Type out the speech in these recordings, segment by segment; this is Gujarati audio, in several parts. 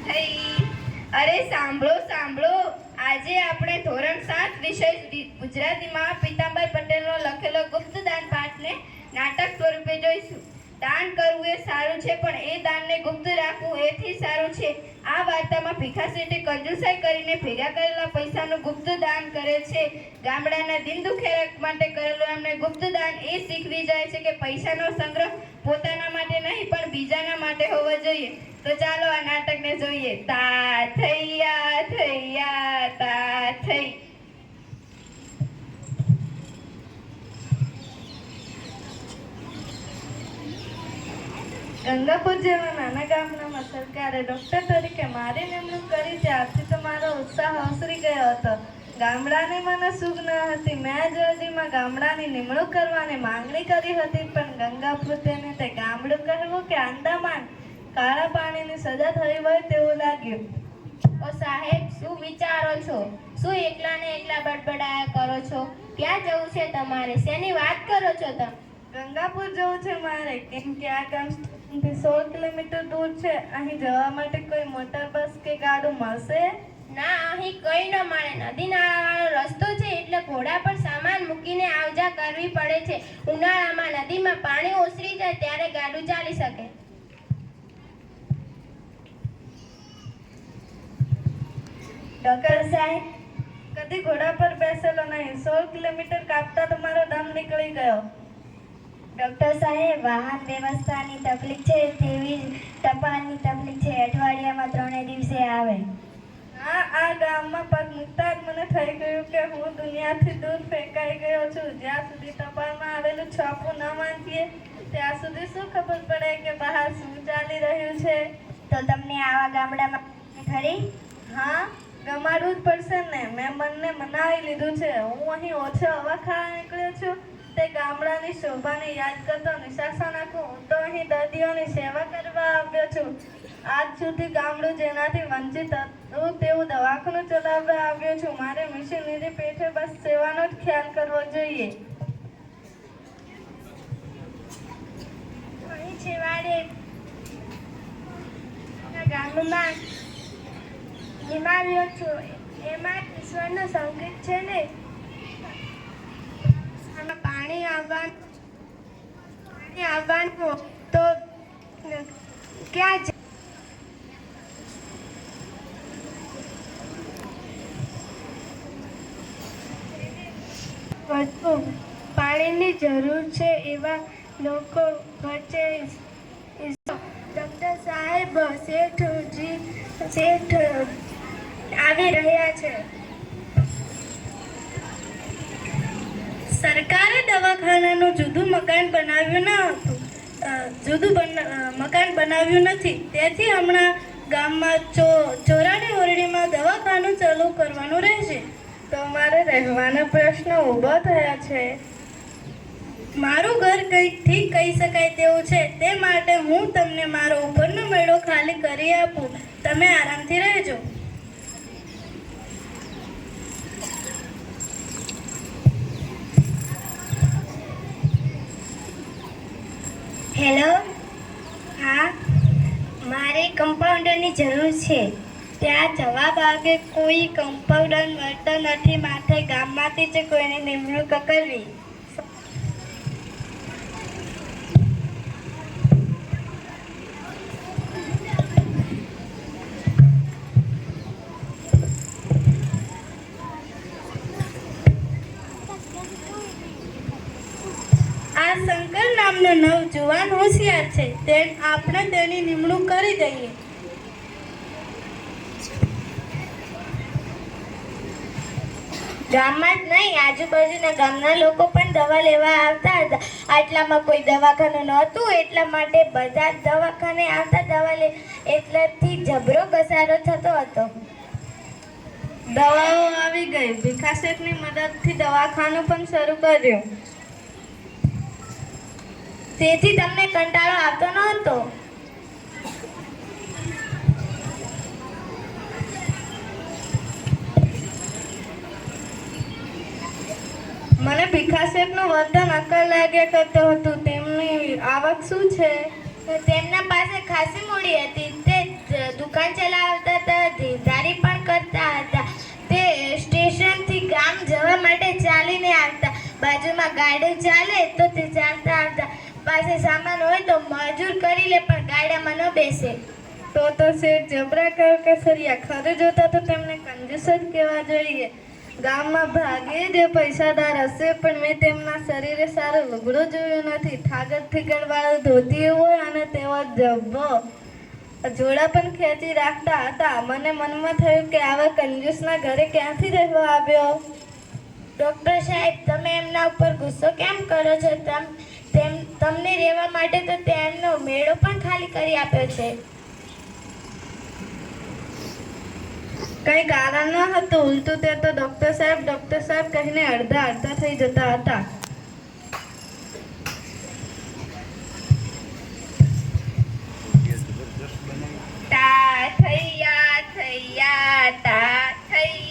થઈ. અરે સાંભળો સાંભળો, આજે આપણે ધોરણ 7 વિષય ગુજરાતીમાં પીતાંબર પટેલનો લખેલો ગુપ્તદાન પાઠને નાટક સ્વરૂપે જોઈશું. દાન કરવું એ સારું છે, પણ એ દાનને ગુપ્ત રાખવું એથી સારું છે. આ વાર્તામાં ભીખા શેઠે કંજુસાઈ કરીને ભેગા કરેલા પૈસાનું ગુપ્ત દાન કરે છે. ગામડાના દિન દુખિયા માટે કરેલું એમને ગુપ્ત દાન એ શીખવી જાય છે કે પૈસાનો સંગ્રહ પોતાના માટે નહીં પણ બીજાના માટે હોવો જોઈએ. તો ચાલો આ નાટકને જોઈએ. તા થૈયા થૈયા તા થઈ. ગંગાપુર જેવા નાના ગામડામાં સરકારે ડૉક્ટર તરીકે મારી નિમણૂક કરી ત્યારથી તો મારો ઉત્સાહ ઓસરી ગયો હતો. ગામડાની મને સુખ ન હતી. મેં જ અરજીમાં ગામડાની નિમણૂક કરવાની માંગણી કરી હતી, પણ ગંગાપુર તેને તે ગામડું કહેવું કે આંદામાન કાળા પાણીની સજા થઈ હોય તેવું લાગ્યું. ઓ સાહેબ, શું વિચારો છો? શું એકલા ને એકલા બડબડાયા કરો છો? ક્યાં જવું છે તમારે? શેની વાત કરો છો તમે? ગંગાપુર જવું છે મારે, કેમ કે આ ગામથી 16 કિલોમીટર દૂર છે. અહીં જવા માટે કોઈ મોટર બસ કે ગાડું મળશે? ના, અહીં કઈ ન મળે. નદી નાળાવાળો રસ્તો છે એટલે ઘોડા પર સામાન મૂકીને આવજા કરવી પડે છે. ઉનાળામાં નદીમાં પાણી ઓસરી જાય ત્યારે ગાડું ચાલી શકે. ડૉક્ટર સાહેબ, કદી ઘોડા પર બેસેલો નહીં. 16 કિલોમીટર કાપતા તો મારો દમ નીકળી ગયો. ડૉક્ટર સાહેબ, વાહન વ્યવસ્થાની તકલીફ છે, તેવી ટપાલની તકલીફ છે. અઠવાડિયામાં 3 દિવસે આવે. આ ગામમાં પગ મૂકતા જ મને થઈ ગયું કે હું દુનિયાથી દૂર ફેંકાઈ ગયો છું. જ્યાં સુધી ટપાલમાં આવેલું છાપું ન વાંચીએ ત્યાં સુધી શું ખબર પડે કે બહાર શું ચાલી રહ્યું છે? તો તમને આવા ગામડામાં ખરી? હા, ગમાડવું જ પડશે ને. મેં મનને મનાવી લીધું છે. હું અહીં ઓછો હવા ખાવા નીકળ્યો છું. તે ગામડાની શોભાને યાદ કરતો નિશાસા નાખું. હું તો અહીં દર્દીઓની સેવા કરવા આવ્યો છું. આજ સુધી ગામડું જેનાથી વંચિત હતું તેવું દવાખાનું ચલાવવા આવ્યો છું. મારે મિશનરી પેઠે બસ સેવાનો જ ખ્યાલ કરવો જોઈએ. અહીં છેવાડે ગામમાં નિમાવ્યો છું. એમાં ઈશ્વરનો સંકેત છે ને. પાણી આવવાનું તો ક્યાં વસ્તુ પાણીની જરૂર છે એવા લોકો વચ્ચે ડૉક્ટર સાહેબ, શેઠ આવી રહ્યા છે. સરકારે દવાખાનાનું જુદું મકાન બનાવ્યું નથી. તેથી હમણાં ગામમાં ચોરાની ઓરડીમાં દવાખાનું ચાલુ કરવાનું રહેશે. તો મારે રહેવાનો પ્રશ્ન ઊભો થયો છે. મારું ઘર કંઈક ઠીક કહી શકાય તેવું છે. તે માટે હું તમને મારો ઉપરનો મેળો ખાલી કરી આપું. તમે આરામથી રહેજો. હેલો, હા, મારે કમ્પાઉન્ડરની જરૂર છે. ત્યાં જવાબ આવે કોઈ કમ્પાઉન્ડર મળતો નથી. માટે ગામમાંથી જ કોઈની નિમણૂક કરવી. આ શંકર નામનો નવજુવાન હોશિયાર છે. આપણે તેની નિમણૂક કરી દઈએ. ગામમાં જ નહીં, આજુબાજુના ગામના લોકો પણ દવા લેવા આવતા હતા. આટલામાં કોઈ દવાખાનું નહોતું એટલા માટે બધા જ દવાખાને આવતા દવા લે. એટલાથી જબરો ઘસારો થતો હતો. દવાઓ આવી ગઈ. ભીખા શેઠની મદદથી દવાખાનું પણ શરૂ કર્યું. તેથી તમને કંટાળો આવતો નહોતો. મને ભીખા શેઠનું વર્તન અક્કર લાગ્યા કરતું હતું. તેમની આવક શું છે? તેમના પાસે ખાસી મૂડી હતી. તે દુકાન ચલાવતા હતા, ધંધારી પણ કરતા હતા. તે સ્ટેશનથી ગામ જવા માટે ચાલીને આવતા. બાજુમાં ગાડી ચાલે તો તે ચાલતા આવતા. પાસે સામાન હોય તો મજૂર કરી લે પણ ગાડામાં ન બેસે. તો શેઠ જબરા કસરિયા. ખરું જોતા તો તેમને કંજૂસ જ કહેવા જોઈએ. ગામમાં ભાગે જે પૈસાદાર હશે પણ મેં તેમના શરીરે સારું લુગડું જોયું નથી. ઠાગરથી ગળવાળું ધોતી હોય અને તેવો જબ્બો, જોડા પણ ખેંચી રાખતા હતા. મને મનમાં થયું કે આવા કંજૂસના ઘરે ક્યાંથી રહેવા આવ્યો. ડૉક્ટર સાહેબ, તમે એમના ઉપર ગુસ્સો કેમ કરો છો? તમને રહેવા માટે તો તેમનો મેળો પણ ખાલી કરી આપ્યો છે. કઈ કારણ ન હતું. ઉલટું તે તો ડૉક્ટર સાહેબ કહીને અડધા થઈ જતા હતા. તા થૈયા થૈયા તા થઈ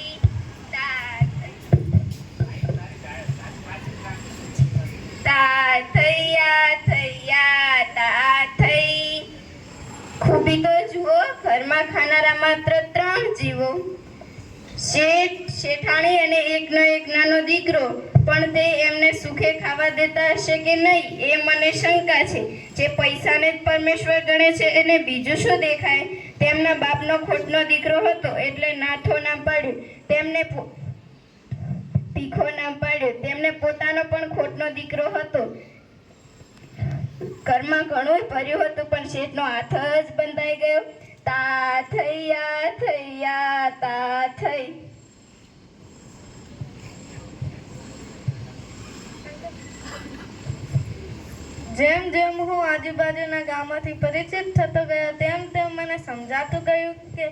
તા થૈયા થૈયા તા થઈ. ખૂબી તો જુઓ, ઘરમાં ખાનારા માત્ર 3 જીવો, શેઠ, શેઠાણી અને એકનો એક નાનો દીકરો. પણ તે એમને સુખે ખાવા દેતા હશે કે નહીં એ મને શંકા છે. જે પૈસાને જ પરમેશ્વર ગણે છે એને બીજું શું દેખાય? તેમના બાપનો ખોટનો દીકરો હતો એટલે નાથો નામ પાડ્યું. તેમને તીખો નામ પાડ્યું. તેમને પોતાનો પણ ખોટનો દીકરો હતો. ઘરમાં ઘણું ભર્યું હતું પણ શેઠનો હાથ જ બંધાઈ ગયો. તા થૈયા થૈયા તા થઈ. જેમ જેમ હું આજુબાજુના ગામોથી પરિચિત થતો ગયો તેમ મને સમજાતું ગયું કે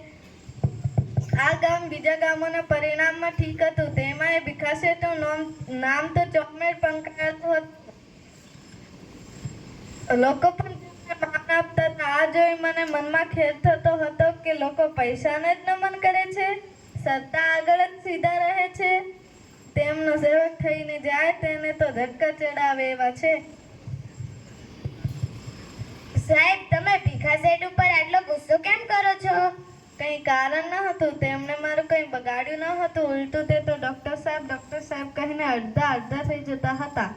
આ ગામ બીજા ગામોના પરિણામમાં ઠીક હતું. તેમાં એ ભીખા શેઠનું નામ તો ચોકમેર પંકાયેલું હતું. લોકો પણ માન આપતા હતા. આ જોઈ મને મનમાં ખેદ થતો હતો કે લોકો પૈસાને જ નમન કરે છે, સત્તા આગળ જ સીધા રહે છે. તેમનો સેવક થઈને જાય તેને તો ધક્કા ચડાવે એવા છે. સાહેબ, તમે ભીખા શેઠ ઉપર આટલો ગુસ્સો કેમ કરો છો? કંઈ કારણ ન હતું. તેમણે મારું કંઈ બગાડ્યું ન હતું. ઉલટું તે તો ડૉક્ટર સાહેબ કહીને અડધા થઈ જતા હતા.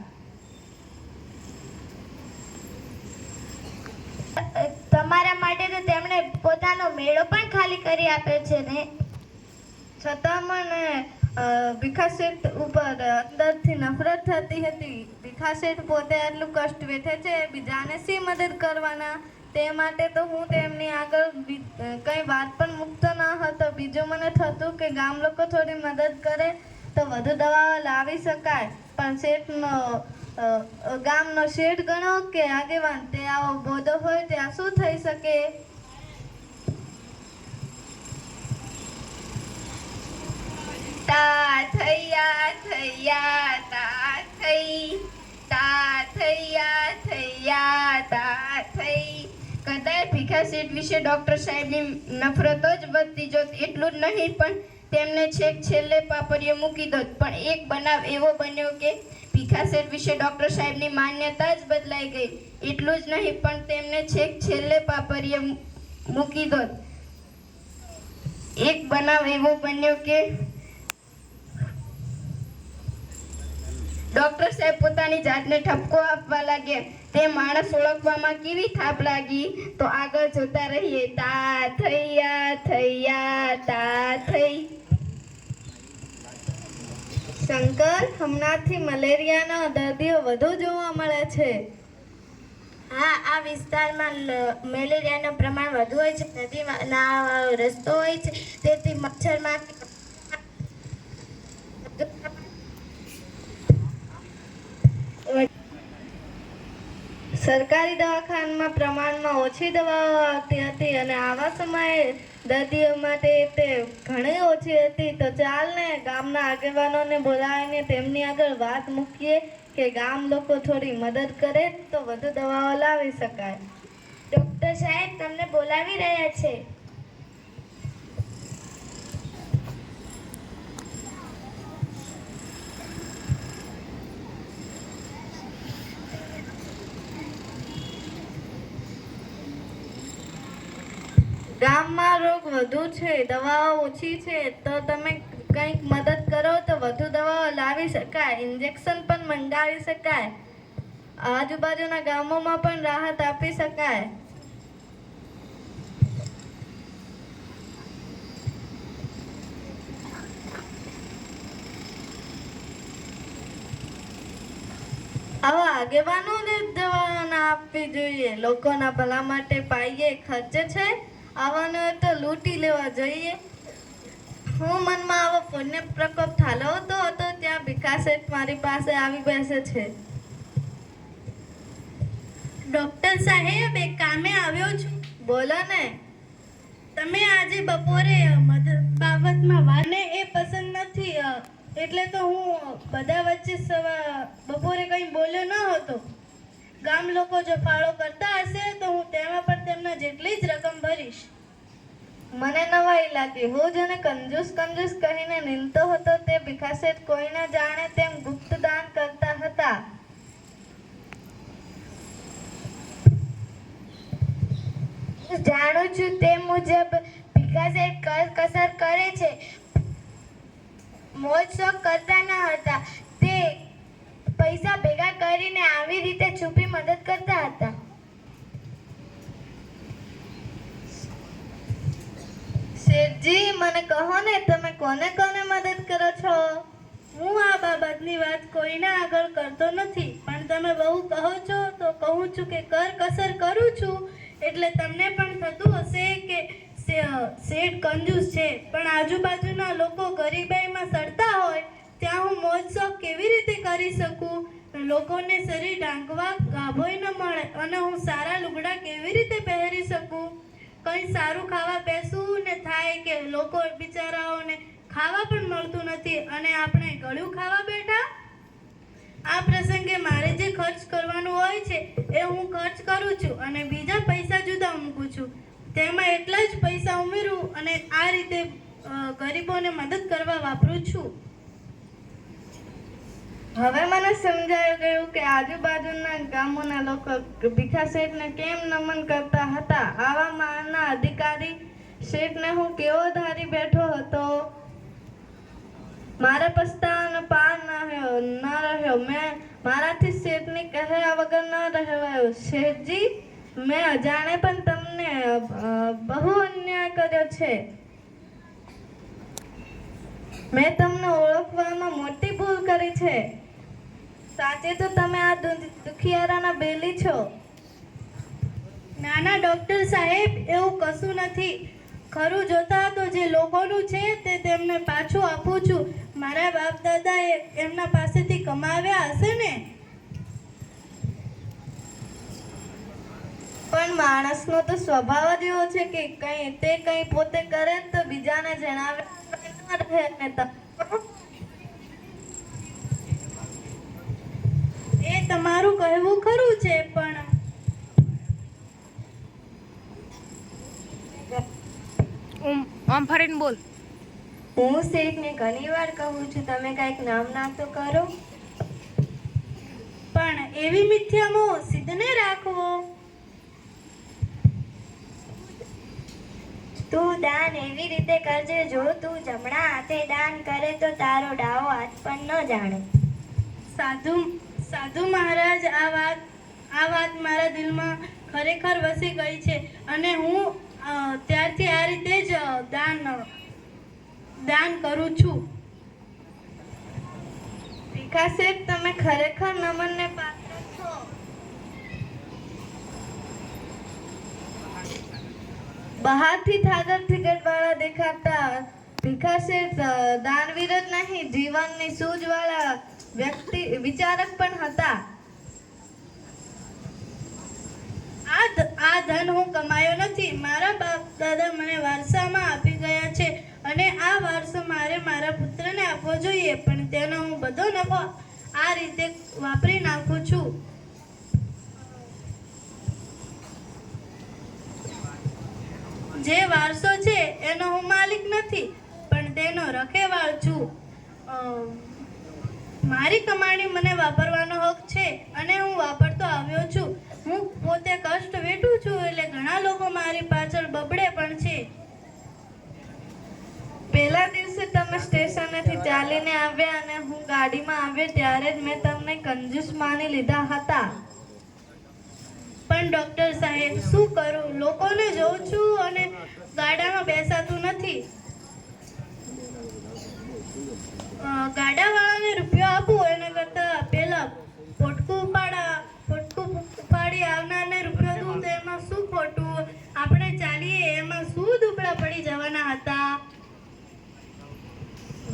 તમારા માટે તો તેમણે પોતાનો મેળો પણ ખાલી કરી આપ્યો છે ને. છતાં મને ભીખા શેઠ ઉપર અંદરથી નફરત થતી હતી. ભીખા શેઠ પોતે આટલું કષ્ટ વેઠે છે, બીજાને શી મદદ કરવાના? તે માટે તો હું તેમની આગળ કંઈ વાત પણ મૂકતો ન હતો. બીજું મને થતું કે ગામ લોકો થોડી મદદ કરે તો વધુ દવાઓ લાવી શકાય. પણ શેઠનો ગામનો શેઠ ગણો કે આગેવાન, તે આવો બોધો હોય ત્યાં શું થઈ શકે? તા થૈયા થૈયા તા થઈ તા થૈયા થૈયા તા થઈ. કદાચ ભીખા શેઠ વિશે ડૉક્ટર સાહેબની નફરતો જ વધતી જોત. એટલું જ નહીં પણ તેમને છેક છેલ્લે પાપરીએ મૂકી દોત. પણ એક બનાવ એવો બન્યો કે ભીખા શેઠ વિશે ડૉક્ટર સાહેબની માન્યતા જ બદલાઈ ગઈ. એટલું જ નહીં પણ તેમને છેક છેલ્લે પાપરીએ મૂકી દોત. એક બનાવ એવો બન્યો કે ડૉક્ટર સાહેબ પોતાની જાતને ઠપકો આપવા લાગ્યા. તે માણસ ઓળખવામાં કેવી થાપ લાગી તો આગળ જોતા રહીએ. તા થૈયા થૈયા તા થઈ. શંકર, હમણાંથી મલેરિયાના દર્દીઓ વધુ જોવા મળે છે. હા, આ વિસ્તારમાં મેલેરિયાનું પ્રમાણ વધુ હોય છે. નદીમાં ના રસ્તો હોય છે તેથી મચ્છરમાં સરકારી દવાખાનામાં પ્રમાણમાં ઓછી દવાઓ આવતી હતી અને આવા સમયે દર્દીઓ માટે તે ઘણી ઓછી હતી. તો ચાલ ને ગામના આગેવાનોને બોલાવીને તેમની આગળ વાત મૂકીએ કે ગામ લોકો થોડી મદદ કરે તો વધુ દવાઓ લાવી શકાય. ડૉક્ટર સાહેબ તમને બોલાવી રહ્યા છે. ગામમાં લોકોમાં રોગ વધુ છે, દવાઓ ઓછી છે, તો તમે કંઈક મદદ કરો તો વધુ દવાઓ લાવી શકાય, ઇન્જેક્શન પણ મંગાવી શકાય, આજુબાજુના ગામોમાં પણ રાહત આપી શકાય. આવા આગેવાનોને દવા ના આપવી જોઈએ. લોકોના ભલા માટે પાઈએ ખર્ચે છે, આવવાનો તો લૂંટી લેવા જોઈએ. હું મનમાં આવો પુણ્ય પ્રકોપ ઠાલવતો હતો ત્યાં ભીખાશેઠ મારી પાસે આવી બેસે છે. ડૉક્ટર સાહેબ, એક કામે આવ્યો છું. બોલો ને. તમે આજે બપોરે મદદ બાબતમાં વાને એ પસંદ નથી, એટલે તો હું બધા વચ્ચે બપોરે કંઈ બોલ્યો ન હતો. ગામ લોકો જો ફાળો કરતા હશે તો હું તેમાં પણ તેમના જેટલી જ રકમ ભરીશ. મને નવાઈ લાગી. હું જેને કંજૂસ કંજૂસ કહીને નીંદતો હતો તે ભીખાશેઠ કોઈને જાણે તેમ ગુપ્ત દાન કરતા હતા. જાણું છું તે મુજબ ભીખાશેઠ કરકસર કરે છે. મોજ શોખ કરતા ન હતા, તે પૈસા ભેગા કરીને આવી રીતે છુપી મદદ કરતા હતા. શેઠજી, મને કહો ને, તમે કોને કોને મદદ કરો છો? હું આ બાબતની વાત કોઈના આગળ કરતો નથી, પણ તમે બહુ કહો છો તો કહું છું કે કરકસર કરું છું. એટલે તમને પણ થતું હશે કે શેઠ કંજૂસ છે, પણ આજુબાજુના લોકો ગરીબાઈમાં સડતા હોય ત્યાં હું મોજ શોખ કેવી રીતે કરી શકું? લોકોને શરીર ઢાંકવા ગાભોય ન મળે અને હું સારા લુગડા કેવી રીતે પહેરી શકું? કંઈ સારું ખાવા બેસવું ને થાય કે લોકો બિચારાઓને ખાવા પણ મળતું નથી અને આપણે ગળ્યું ખાવા બેઠા. આ પ્રસંગે મારે જે ખર્ચ કરવાનું હોય છે એ હું ખર્ચ કરું છું અને બીજા પૈસા જુદા મૂકું છું. તેમાં એટલા જ પૈસા ઉમેરું અને આ રીતે ગરીબોને મદદ કરવા વાપરું છું. હવે મને સમજાઈ ગયું કે આજુબાજુના ગામોના લોકો ભીખાશેઠને કેમ નમન કરતા હતા. આવા માનના અધિકારી શેઠને હું કેવો ધારી બેઠો હતો. મારા પસ્તાવાનો પાર ન રહ્યો. મેં મારાથી શેઠની કહ્યા વગર ન રહેવાયો. શેઠજી, મેં અજાણે પણ તમને બહુ અન્યાય કર્યો છે. મેં તમને ઓળખવામાં મોટી ભૂલ કરી છે. સાચે તો તમે આ દુખિયારાના બેલી છો. નાના ડૉક્ટર સાહેબ, એવું કશું નથી. ખરું જોતા તો જે લોકોનું છે તે તેમને પાછું આપું છું. મારા બાપ દાદાએ એમના પાસેથી કમાવ્યા હશે ને. પણ માણસનો તો સ્વભાવ જ એવો છે કે કંઈ પોતે કરે તો બીજાને જણાવે ન રહે ને. એ તમારું કહેવું ખરું છે, પણ આમ ફરીને બોલ. હું શેઠને ઘણી વાર કહું છું તમે કંઈક નામ ના તો કરો. પણ એવી મિથ્યામાં સિદ્ધને રાખવો. તું દાન એવી રીતે કરજે, જો તું જમણા હાથે દાન કરે તો તારો ડાવો હાથ પણ ન જાણે. સાધુ મહારાજ, આ વાત મારા દિલમાં ખરેખર વસી ગઈ છે અને હું ત્યારથી આ રીતે જ દાન કરું છું. ભીખાશેઠ, તમે ખરેખર નમનને પાત્ર છો. બહારથી થાગર થીગડ વાળા દેખાતા ભીખાશેઠ દાનવીર જ નહીં, જીવનની સૂઝવાળા વ્યક્તિ વિચારક પણ હતા. આ ધન હું કમાયો નથી. મારા બાપ દાદા મને વારસામાં આપી ગયા છે અને આ વારસો મારે મારા પુત્રને આપવો જોઈએ, પણ તેનો હું બધો નફો આ રીતે વાપરી નાખું છું. જે વારસો છે એનો હું માલિક નથી, પણ તેનો રખેવાળ છું. મારી કમાણી મને વાપરવાનો હક છે અને હું વાપરતો આવ્યો છું. હું પોતે કષ્ટ વેઠું છું એટલે ઘણા લોકો મારી પાછળ બબડે પણ છે. સ્ટેશનેથી ચાલીને આવ્યા અને હું ગાડીમાં આવ્યો ત્યારે જ મેં તમને કંજૂસ માની લીધા હતા. પણ ડૉક્ટર સાહેબ શું કરું? લોકોને જોઉં છું અને ગાડામાં બેસાતું નથી. ગાડાવાળાને રૂપિયો આપું એના કરતાં પેલા પોટકું ઉપાડી આવનારને રૂપિયો દઉં તો એમાં શું ખોટું? આપણે ચાલીએ એમાં શું દુબળા પડી જવાના હતા?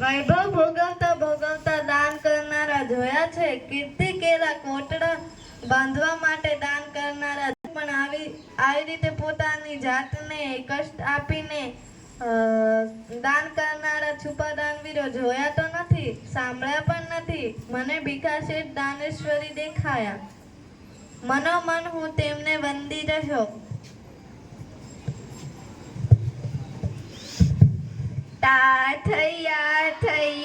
વૈભવ ભોગવતા ભોગવતા દાન કરનારા જોયા છે. કીર્તિ કેળા કોટડા બાંધવા માટે દાન કરનારા, પણ આવી રીતે પોતાની જાતને કષ્ટ આપીને દાન કરનારા છુપા દાનવીરો જોયા તો નથી, સાંભળ્યા પણ નથી. મને ભીખા શેઠ દાનેશ્વરી દેખાયા. મનોમન હું તેમને વંદી રહ્યો. તા થૈયા થૈયા